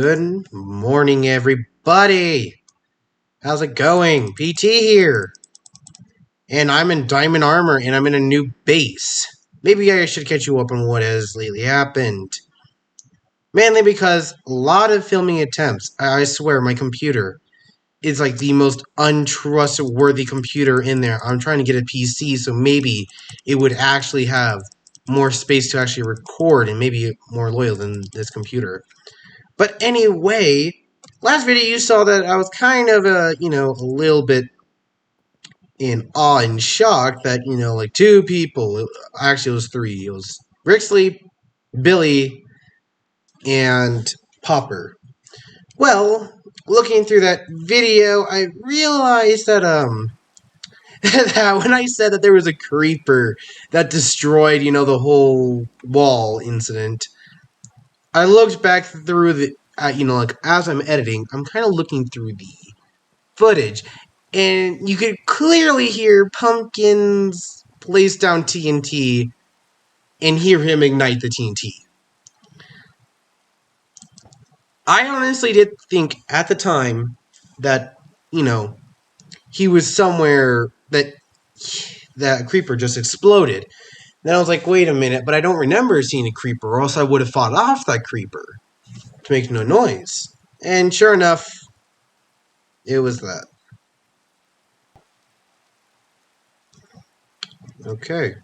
Good morning, everybody. How's it going? PT here. And I'm in diamond armor and I'm in a new base. Maybe I should catch you up on what has lately happened. Mainly because a lot of filming attempts, I swear my computer is like the most untrustworthy computer in there. I'm trying to get a PC so maybe it would actually have more space to actually record and maybe more loyal than this computer. But anyway, last video you saw that I was kind of, a little bit in awe and shock that, like two people, actually it was three. It was Rixley, Billy, and Popper. Well, looking through that video, I realized that, that when I said that there was a creeper that destroyed, the whole wall incident, I looked back through the, like as I'm editing, I'm kind of looking through the footage, and you could clearly hear Pumpkins place down TNT and hear him ignite the TNT. I honestly did think at the time that, he was somewhere that creeper just exploded. Then I was like, wait a minute, but I don't remember seeing a creeper, or else I would have fought off that creeper to make no noise. And sure enough, it was that. Okay.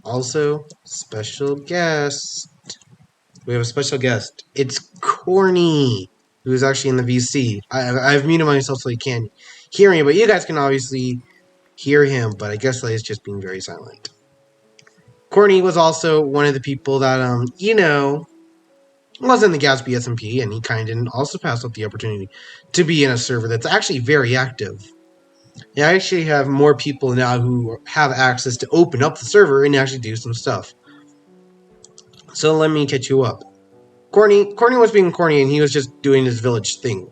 Also, special guest. We have a special guest. It's Corny, who is actually in the VC. I've muted myself so he can't hear me, but you guys can obviously hear him, but I guess that he's just being very silent. Corny was also one of the people that, was in the Gatsby SMP, and he kind of also passed up the opportunity to be in a server that's actually very active. I actually have more people now who have access to open up the server and actually do some stuff. So let me catch you up. Corny was being corny and he was just doing his village thing.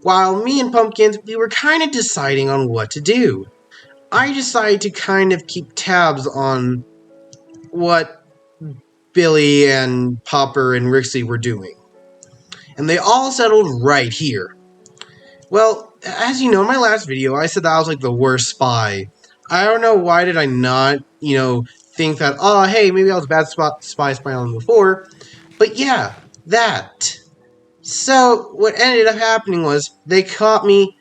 While me and Pumpkins, we were kind of deciding on what to do. I decided to kind of keep tabs on what Billy and Popper and Rixley were doing. And they all settled right here. Well, as you know, in my last video, I said that I was like the worst spy. I don't know why did I not, think that, oh, hey, maybe I was a bad spy spying on them before. But yeah, that. So, what ended up happening was, they caught me,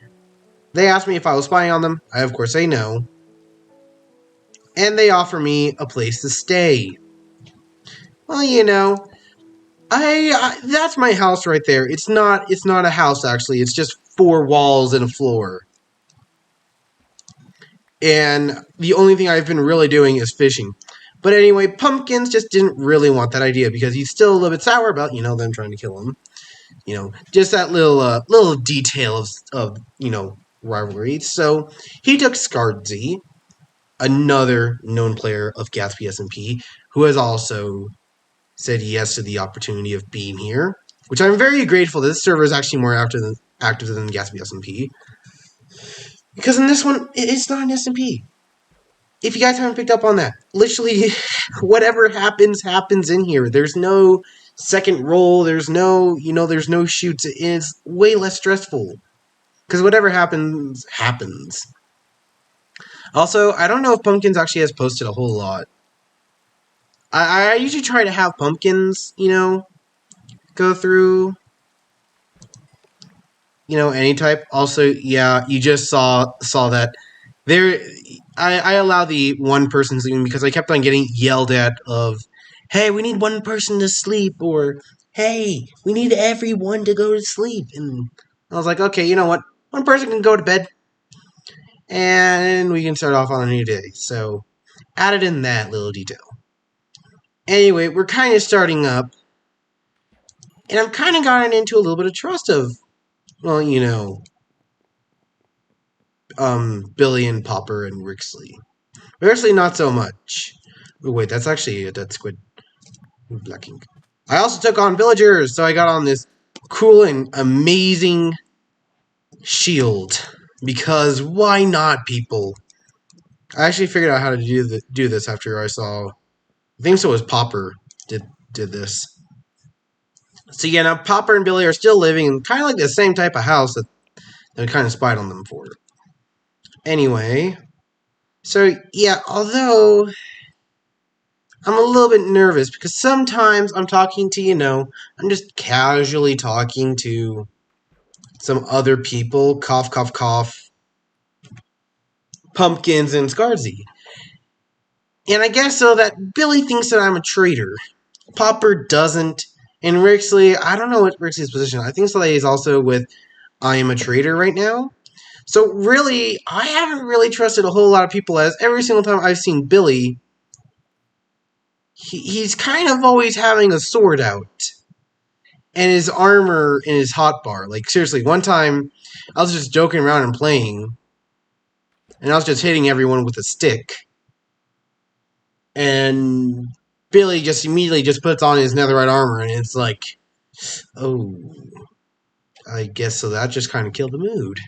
they asked me if I was spying on them, I of course say no. And they offer me a place to stay. Well, I that's my house right there. It's not a house actually. It's just 4 walls and a floor. And the only thing I've been really doing is fishing. But anyway, Pumpkins just didn't really want that idea because he's still a little bit sour about, them trying to kill him. Just that little detail of rivalry. So he took Scardsy, another known player of Gatsby SMP, who has also said yes to the opportunity of being here, which I'm very grateful that this server is actually more active than Gatsby SMP. Because in this one, it's not an SMP. If you guys haven't picked up on that, literally, whatever happens in here. There's no second roll, there's no shoots. It's way less stressful. Because whatever happens. Also, I don't know if Pumpkins actually has posted a whole lot. I usually try to have Pumpkins, go through, any type. Also, yeah, you just saw that there. I allow the one person sleeping because I kept on getting yelled at of, hey, we need one person to sleep, or hey, we need everyone to go to sleep. And I was like, okay, you know what? One person can go to bed, and we can start off on a new day. So, added in that little detail. Anyway, we're kind of starting up, and I've kind of gotten into a little bit of trust of, well, Billy and Popper and Rixley. Rixley, not so much. Oh, wait, that's actually a dead squid. Black ink. I also took on villagers, so I got on this cool and amazing shield. Because why not, people? I actually figured out how to do this after I saw. I think so was Popper did this. So yeah, now Popper and Billy are still living in kind of like the same type of house that we kind of spied on them for. Anyway, so yeah, although I'm a little bit nervous because sometimes I'm talking to, I'm just casually talking to some other people, cough, cough, cough, Pumpkins and Scarzy. And I guess so that Billy thinks that I'm a traitor. Popper doesn't. And Rixley, I don't know what Rixley's position. I think so that he's also with I am a traitor right now. So really, I haven't really trusted a whole lot of people, as every single time I've seen Billy, he's kind of always having a sword out. And his armor in his hotbar. Like, seriously, one time, I was just joking around and playing, and I was just hitting everyone with a stick. And Billy just immediately just puts on his netherite armor, and it's like, oh, I guess so that just kind of killed the mood.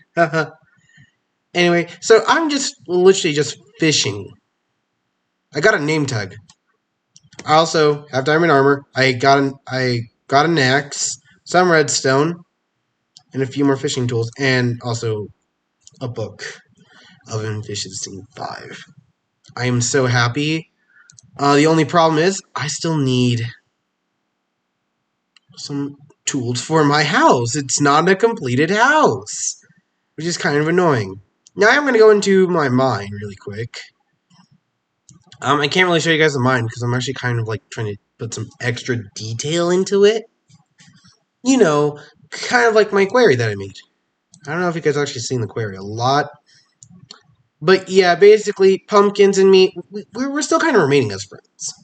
Anyway, so I'm just literally just fishing. I got a name tag. I also have diamond armor. I got an axe, some redstone, and a few more fishing tools, and also a book of Efficiency 5. I am so happy. The only problem is I still need some tools for my house. It's not a completed house, which is kind of annoying. Now I'm going to go into my mine really quick. I can't really show you guys the mine because I'm actually kind of like trying to put some extra detail into it. Kind of like my quarry that I made. I don't know if you guys actually seen the quarry a lot. But yeah, basically, Pumpkins and me, we're still kind of remaining as friends.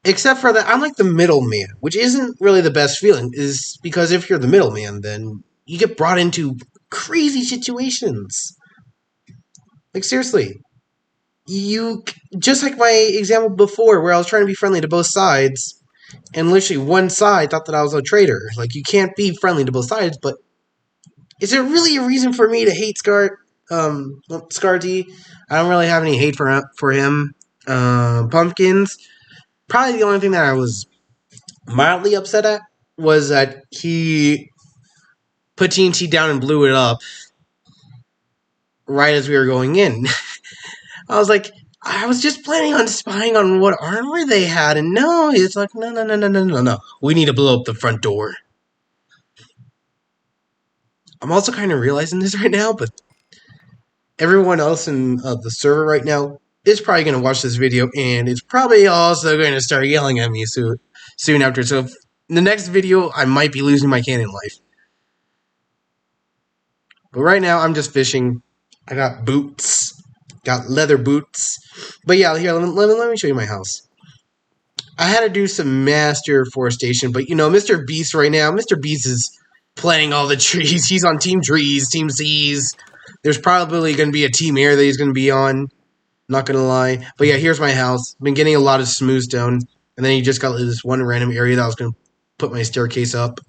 Except for that, I'm like the middleman, which isn't really the best feeling, is because if you're the middleman, then you get brought into crazy situations. Like, seriously. Just like my example before, where I was trying to be friendly to both sides, and literally one side thought that I was a traitor. Like, you can't be friendly to both sides, but is there really a reason for me to hate Scarty? I don't really have any hate for him. Pumpkins. Probably the only thing that I was mildly upset at was that he put TNT down and blew it up right as we were going in. I was like, I was just planning on spying on what armor they had, and no, it's like, no. We need to blow up the front door. I'm also kind of realizing this right now, but everyone else in the server right now is probably going to watch this video, and it's probably also going to start yelling at me soon after. So in the next video, I might be losing my cannon life. But right now, I'm just fishing. I got boots. Got leather boots. But yeah, here, let me show you my house. I had to do some master forestation, but Mr. Beast right now, Mr. Beast is planting all the trees. He's on Team Trees, Team Seas. There's probably going to be a Team Air that he's going to be on. Not going to lie. But yeah, here's my house. Been getting a lot of smooth stone. And then he just got this one random area that I was going to put my staircase up.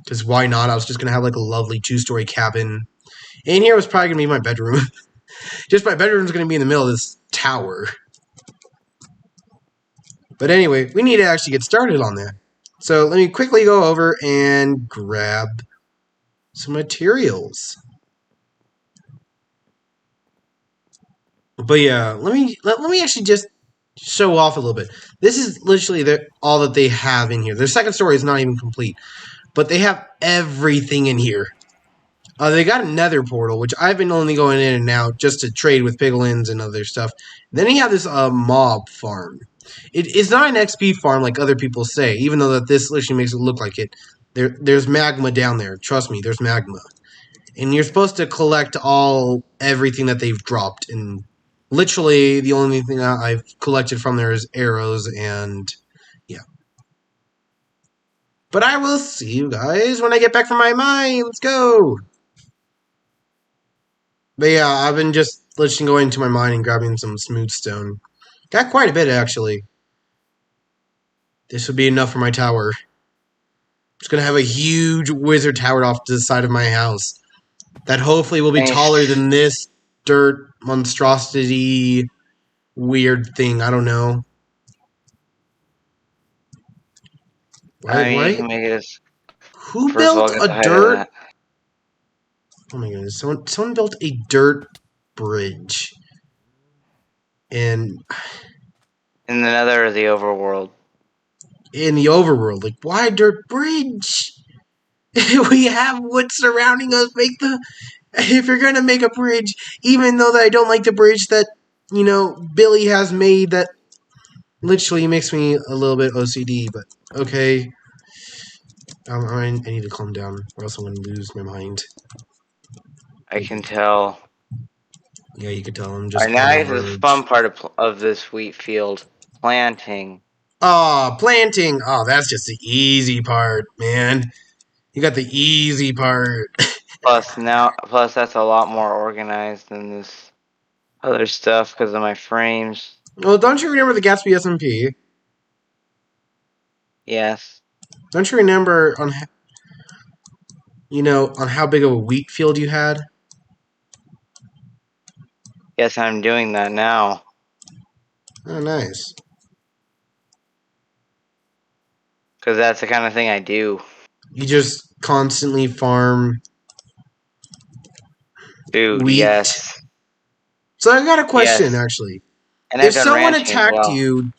Because why not? I was just going to have like a lovely 2-story cabin. And here was probably going to be my bedroom. Just my bedroom's going to be in the middle of this tower. But anyway, we need to actually get started on that. So let me quickly go over and grab some materials. But yeah, let me actually just show off a little bit. This is literally all that they have in here. Their second story is not even complete, but they have everything in here. They got a nether portal, which I've been only going in and out just to trade with piglins and other stuff. Then you have this mob farm. It's not an XP farm like other people say, even though that this literally makes it look like it. There's magma down there. Trust me, there's magma. And you're supposed to collect everything that they've dropped. And literally, the only thing I've collected from there is arrows and yeah. But I will see you guys when I get back from my mine. Let's go! But yeah, I've been just literally going to my mine and grabbing some smooth stone. Got quite a bit, actually. This would be enough for my tower. I'm just going to have a huge wizard tower off to the side of my house. That hopefully will be taller than this dirt monstrosity weird thing. I don't know. Why? I mean, you Why? can make it as... Who First of all, built get a the height of dirt? that. Oh my goodness! Someone built a dirt bridge, and In the nether or the overworld? in the overworld, like why dirt bridge? We have wood surrounding us. Make the if you're gonna make a bridge, even though that I don't like the bridge that Billy has made, that literally makes me a little bit OCD. But okay, I need to calm down, or else I'm gonna lose my mind. I can tell. Yeah, you could tell I'm just Alright, on now the is the fun verge. part of this wheat field. Planting. Oh, planting. Oh, that's just the easy part, man. You got the easy part. Plus that's a lot more organized than this other stuff because of my frames. Well, don't you remember the Gatsby SMP? Yes. Don't you remember on how big of a wheat field you had? Yes, I'm doing that now. Oh, nice. Because that's the kind of thing I do. You just constantly farm Food, wheat. yes. So I got a question, Yes. actually. And If I've done someone ranching as attacked well. you,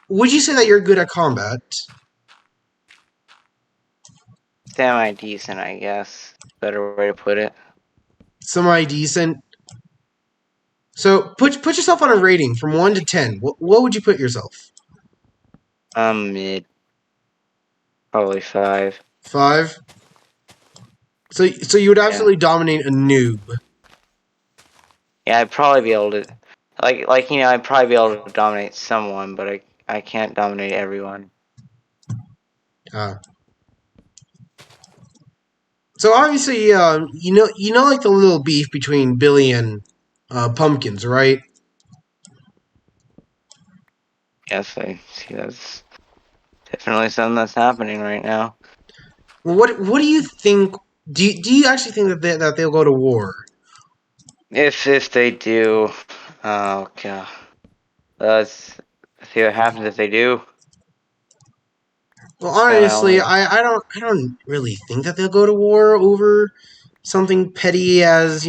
would you say that you're good at combat? Semi-decent, I guess. Better way to put it. Semi-decent? So put yourself on a rating from 1 to 10. What would you put yourself? Mid. Probably 5. 5? So you would Yeah. absolutely dominate a noob. Yeah, I'd probably be able to... I'd probably be able to dominate someone, but I can't dominate everyone. So obviously, like the little beef between Billy and Pumpkins, right? Yes, I see that's definitely something that's happening right now. Well, what do you think? Do you actually think that they'll go to war? If they do, oh god, let's see what happens if they do. Well, Kinda honestly, only I don't really think that they'll go to war over something petty as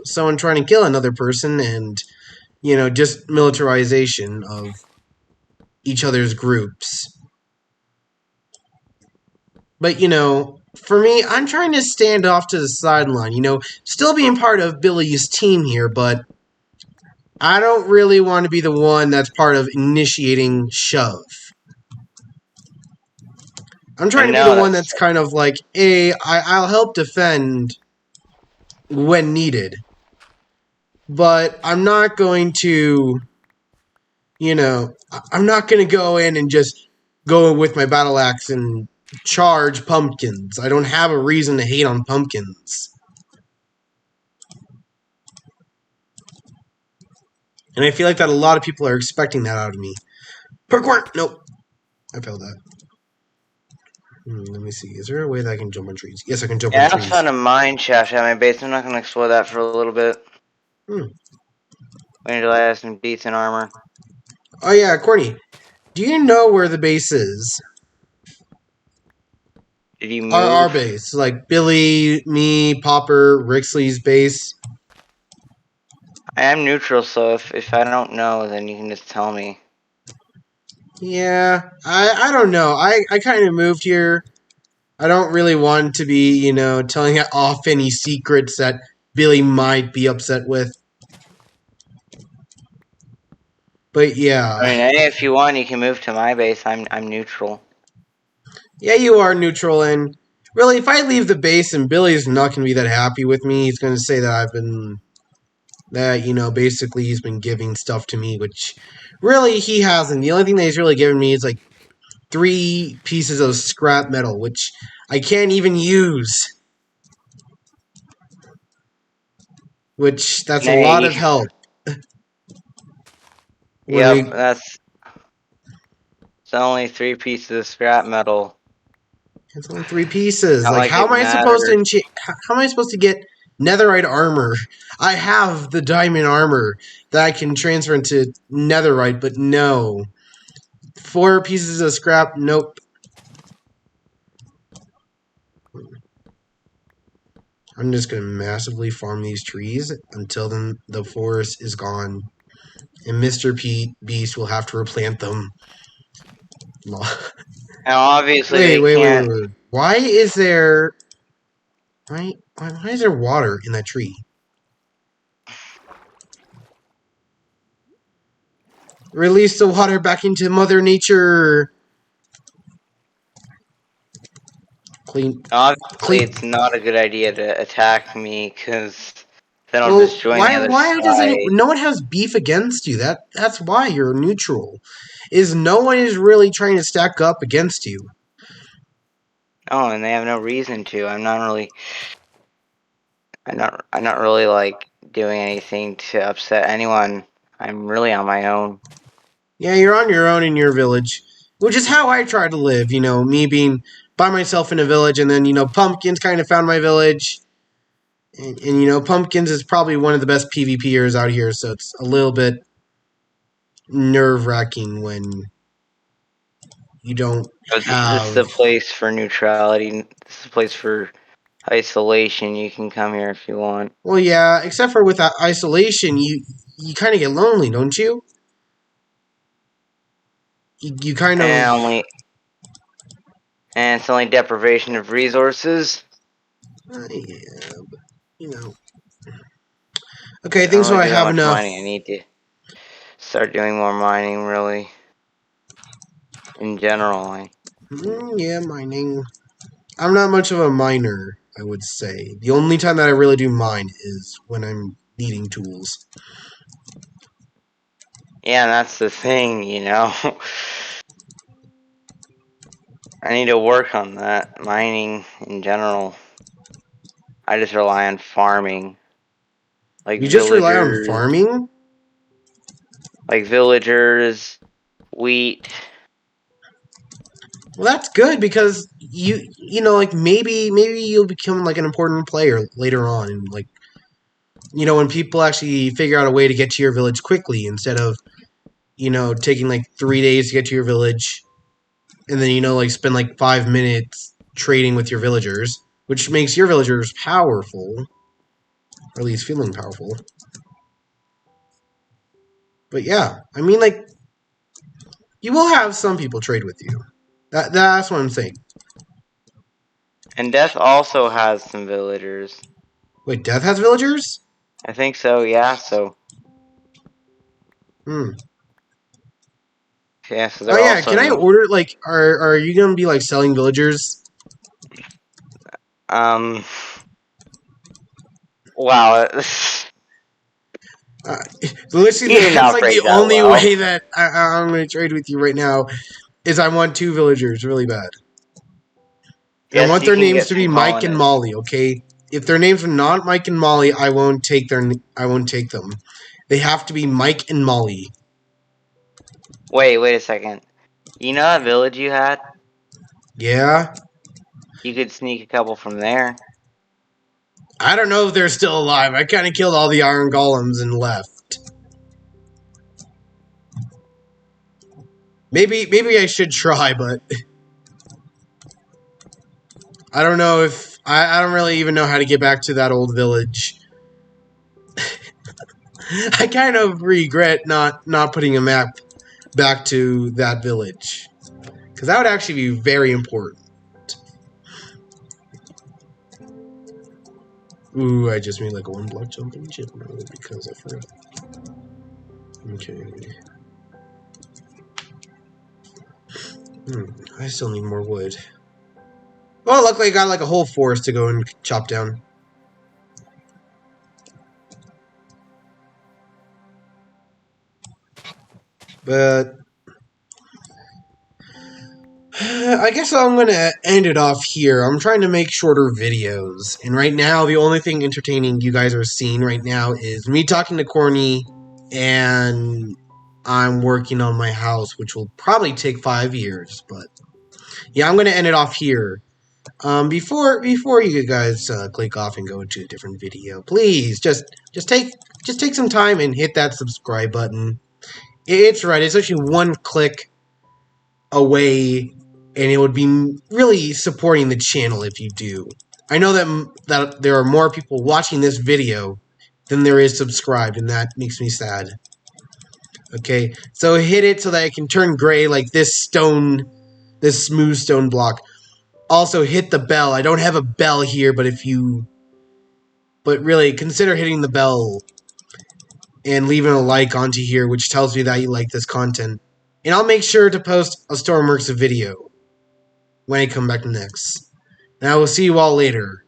someone trying to kill another person and just militarization of each other's groups. But for me, I'm trying to stand off to the sideline. Still being part of Billy's team here, but I don't really want to be the one that's part of initiating shove. I'm trying and to be the no, one that's that's kind of like, I'll help defend when needed. But I'm not going to, I'm not going to go in and just go with my battle axe and charge pumpkins. I don't have a reason to hate on pumpkins. And I feel like that a lot of people are expecting that out of me. Parkour! Nope. I failed that. Let me see. Is there a way that I can jump on trees? Yes, I can jump on yeah. I trees. found a mine shaft at my base. I'm not gonna explore that for a little bit. Hmm. Wait until I have some decent armor. Oh yeah, Courtney. Do you know where the base is? Did you Our move? base. Like Billy, me, Popper, Rixley's base. I am neutral, so if I don't know, then you can just tell me. Yeah, I don't know. I kind of moved here. I don't really want to be, telling off any secrets that Billy might be upset with. But yeah. I mean, hey, if you want, you can move to my base. I'm neutral. Yeah, you are neutral, and really, if I leave the base and Billy's not going to be that happy with me, he's going to say basically he's been giving stuff to me, which really he hasn't. The only thing that he's really given me is like 3 pieces of scrap metal, which I can't even use. Which, that's a lot Nay. of help. Yep, Like, that's... It's only 3 pieces of scrap metal. it's only 3 pieces. Not Like, like how it am I supposed matters. to how am I supposed to get netherite armor? I have the diamond armor that I can transfer into netherite, but no. 4 pieces of scrap, nope. I'm just gonna massively farm these trees until then the forest is gone. And Mr. Beast will have to replant them. Now, obviously, Wait, they wait, wait, can't. wait, wait. Why is there... Why is there water in that tree? Release the water back into Mother Nature. Clean, Obviously, clean. it's not a good idea to attack me because then I'll Well, just join the other why does any... side. No one has beef against you. That's why you're neutral. Is no one is really trying to stack up against you. Oh, and they have no reason to. I'm not really like doing anything to upset anyone. I'm really on my own. Yeah, you're on your own in your village, which is how I try to live. You know, me being by myself in a village, and then Pumpkins kind of found my village, and Pumpkins is probably one of the best PvPers out here, so it's a little bit nerve wracking when you don't But this is have. a place for neutrality. This is a place for isolation. You can come here if you want. Well, yeah, except for with that isolation, you kind of get lonely, don't you? You kind of. And only and it's only deprivation of resources. Yeah, but, you know. Okay, I I don't think so. really I do that have much enough. mining. I need to start doing more mining, really. In general, Yeah, mining. I'm not much of a miner, I would say. The only time that I really do mine is when I'm needing tools. yeah, that's the thing, you know. I need to work on that. Mining in general. I just rely on farming. Like You just rely on villagers, farming? like villagers, wheat. Well, that's good because like maybe you'll become like an important player later on, and like when people actually figure out a way to get to your village quickly instead of taking like 3 days to get to your village, and then like spend like 5 minutes trading with your villagers, which makes your villagers powerful, or at least feeling powerful. But yeah, I mean, like, you will have some people trade with you. That's what I'm saying. And Death also has some villagers. Wait, Death has villagers? I think so, yeah, so. Hmm. Yeah, so Oh they're yeah, also can I new. order like are you gonna be like selling villagers? Um. Wow. Uh, Literally, You did that's not like the phrase that only well. way that I'm gonna trade with you right now. Is I want 2 villagers really bad. And I Yes, want you their can names get to be some Mike and colonists. Molly. Okay, if their names are not Mike and Molly, I won't take them. They have to be Mike and Molly. Wait a second. You know that village you had? Yeah. You could sneak a couple from there. I don't know if they're still alive. I kind of killed all the iron golems and left. Maybe I should try, but I don't know if I don't really even know how to get back to that old village. I kind of regret not putting a map back to that village, because that would actually be very important. Ooh, I just made like a 1 block jump in chip mode because I forgot. Okay. I still need more wood. Well, luckily I got like a whole forest to go and chop down. But I guess I'm gonna end it off here. I'm trying to make shorter videos, and right now the only thing entertaining you guys are seeing right now is me talking to Corny, and I'm working on my house, which will probably take 5 years. But yeah, I'm gonna end it off here. Before you guys click off and go to a different video, please just take some time and hit that subscribe button. It's right. It's actually one click away, and it would be really supporting the channel if you do. I know that there are more people watching this video than there is subscribed, and that makes me sad. Okay, so hit it so that it can turn gray like this smooth stone block. Also, hit the bell. I don't have a bell here, but really, consider hitting the bell and leaving a like onto here, which tells me that you like this content. And I'll make sure to post a Stormworks video when I come back next. And I will see you all later.